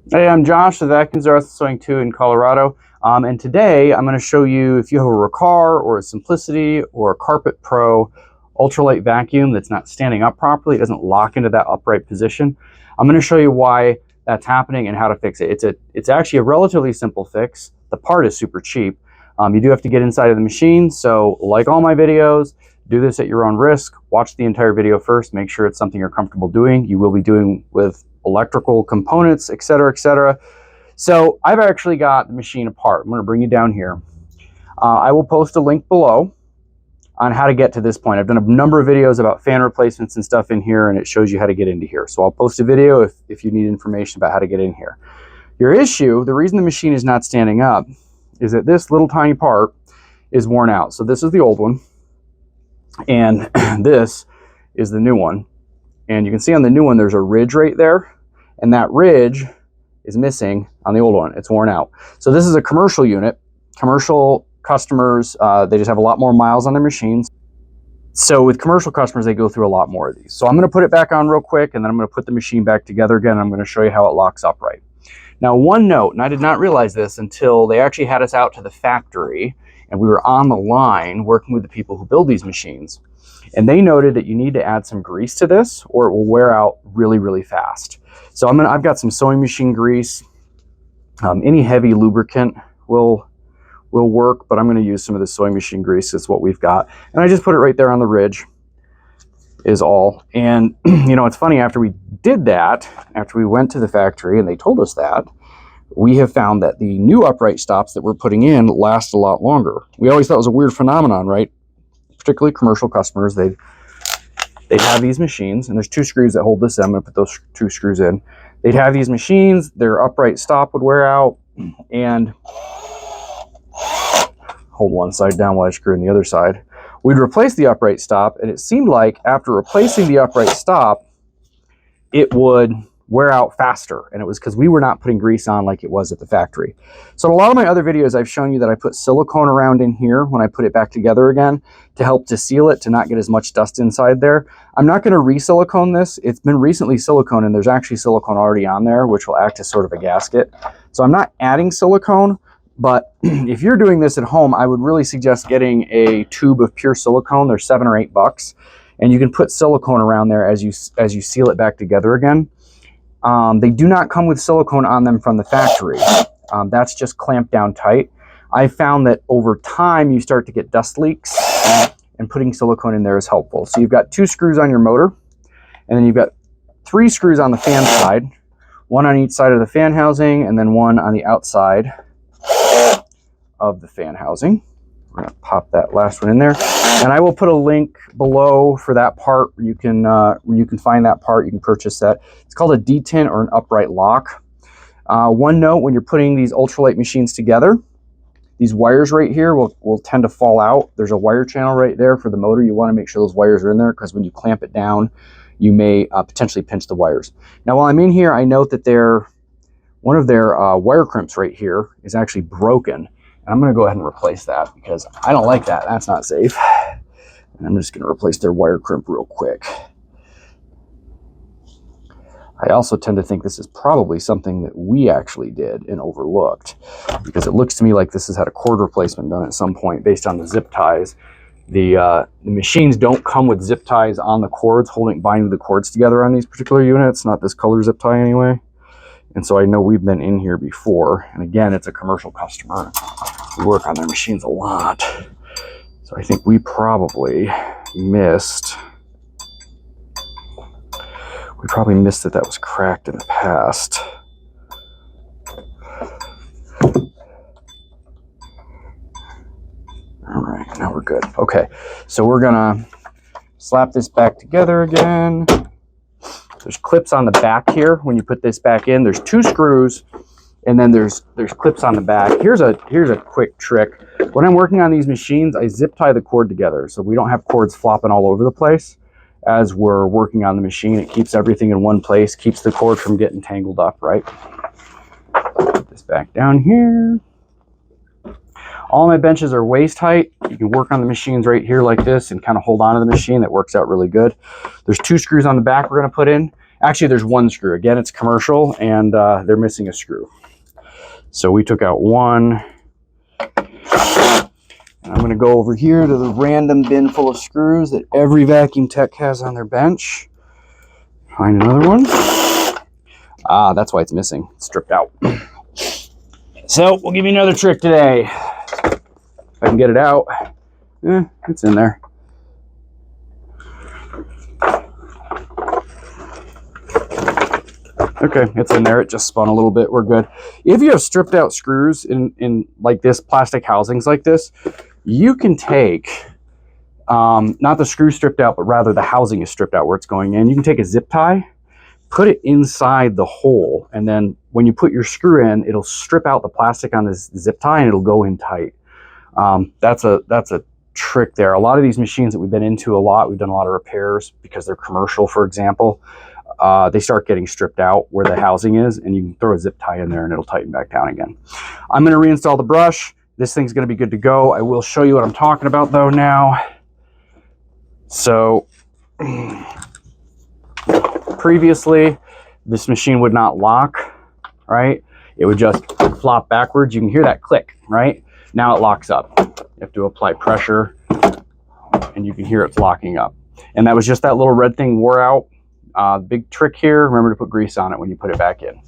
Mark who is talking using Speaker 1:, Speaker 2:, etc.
Speaker 1: Hey, I'm Josh, the Vacuum Sewing 2 in Colorado. And today I'm going to show you if you have a Riccar or a Simplicity or a Carpet Pro ultralight vacuum that's not standing up properly, it doesn't lock into that upright position. I'm going to show you why that's happening and how to fix it. It's actually a relatively simple fix. The part is super cheap. You do have to get inside of the machine, so like all my videos, do this at your own risk. Watch the entire video first, make sure it's something you're comfortable doing. You will be doing with electrical components, etc., etc. So I've actually got the machine apart. I'm going to bring you down here. I will post a link below on how to get to this point. I've done a number of videos about fan replacements and stuff in here, and it shows you how to get into here. So I'll post a video if you need information about how to get in here. Your issue, the reason the machine is not standing up, is that this little tiny part is worn out. So this is the old one, and this is the new one. And you can see on the new one, there's a ridge right there, and that ridge is missing on the old one. It's worn out. So this is a commercial unit. Commercial customers, they just have a lot more miles on their machines. So with commercial customers, they go through a lot more of these. So I'm gonna put it back on real quick, and then I'm gonna put the machine back together again. And I'm gonna show you how it locks upright. Now, one note, and I did not realize this until they actually had us out to the factory, and we were on the line working with the people who build these machines. And they noted that you need to add some grease to this or it will wear out really, really fast. So I've got some sewing machine grease. Any heavy lubricant will work, but I'm gonna use some of the sewing machine grease. It's what we've got. And I just put it right there on the ridge is all. And you know, it's funny, after we did that, after we went to the factory and they told us that, we have found that the new upright stops that we're putting in last a lot longer. We always thought it was a weird phenomenon, right? Particularly commercial customers, they'd have these machines, and there's two screws that hold this in. I'm going to put those two screws in. They'd have these machines, their upright stop would wear out, and hold one side down while I screw in the other side. We'd replace the upright stop, and it seemed like after replacing the upright stop, it would wear out faster, and it was because we were not putting grease on like it was at the factory. So in a lot of my other videos, I've shown you that I put silicone around in here when I put it back together again to help to seal it, to not get as much dust inside there. I'm not going to re-silicone this. It's been recently silicone, and there's actually silicone already on there, which will act as sort of a gasket. So I'm not adding silicone, but if you're doing this at home, I would really suggest getting a tube of pure silicone. They're $7 or $8, and you can put silicone around there as you seal it back together again. They do not come with silicone on them from the factory. That's just clamped down tight. I found that over time you start to get dust leaks, and putting silicone in there is helpful. So you've got 2 screws on your motor, and then you've got 3 screws on the fan side, 1 on each side of the fan housing, and then 1 on the outside of the fan housing. We're going to pop that last one in there, and I will put a link below for that part where you can find that part. You can purchase that. It's called a detent or an upright lock. One note: when you're putting these ultralight machines together, these wires right here will tend to fall out. There's a wire channel right there for the motor. You want to make sure those wires are in there, because when you clamp it down, you may potentially pinch the wires. Now, while I'm in here, I note that one of their wire crimps right here is actually broken. And I'm going to go ahead and replace that, because I don't like that. That's not safe. And I'm just going to replace their wire crimp real quick. I also tend to think this is probably something that we actually did and overlooked, because it looks to me like this has had a cord replacement done at some point based on the zip ties. The machines don't come with zip ties on the cords, binding the cords together on these particular units, not this color zip tie anyway. And so I know we've been in here before, and again, it's a commercial customer. We work on their machines a lot. So I think we probably missed that was cracked in the past. All right, now we're good. Okay, so we're gonna slap this back together again. There's clips on the back here. When you put this back in, there's 2 screws, and then there's clips on the back. Here's a quick trick. When I'm working on these machines, I zip tie the cord together so we don't have cords flopping all over the place as we're working on the machine. It keeps everything in one place, keeps the cord from getting tangled up, right? Put this back down here. All my benches are waist height. You can work on the machines right here like this and kind of hold on to the machine. That works out really good. There's 2 screws on the back we're going to put in, Actually, there's one screw. Again, it's commercial, and they're missing a screw. So we took out one. And I'm going to go over here to the random bin full of screws that every vacuum tech has on their bench. Find another one. Ah, that's why it's missing. It's stripped out. So we'll give you another trick today. If I can get it out. It's in there. Okay, it's in there. It just spun a little bit. We're good. If you have stripped out screws in like this, plastic housings like this, you can take, not the screw stripped out, but rather the housing is stripped out where it's going in. You can take a zip tie, put it inside the hole, and then when you put your screw in, it'll strip out the plastic on this zip tie and it'll go in tight. That's a trick there. A lot of these machines that we've been into a lot, we've done a lot of repairs because they're commercial, for example. They start getting stripped out where the housing is, and you can throw a zip tie in there and it'll tighten back down again. I'm going to reinstall the brush. This thing's going to be good to go. I will show you what I'm talking about though now. So previously, this machine would not lock, right? It would just flop backwards. You can hear that click, right? Now it locks up. You have to apply pressure and you can hear it's locking up. And that was just that little red thing wore out. Big trick here, remember to put grease on it when you put it back in.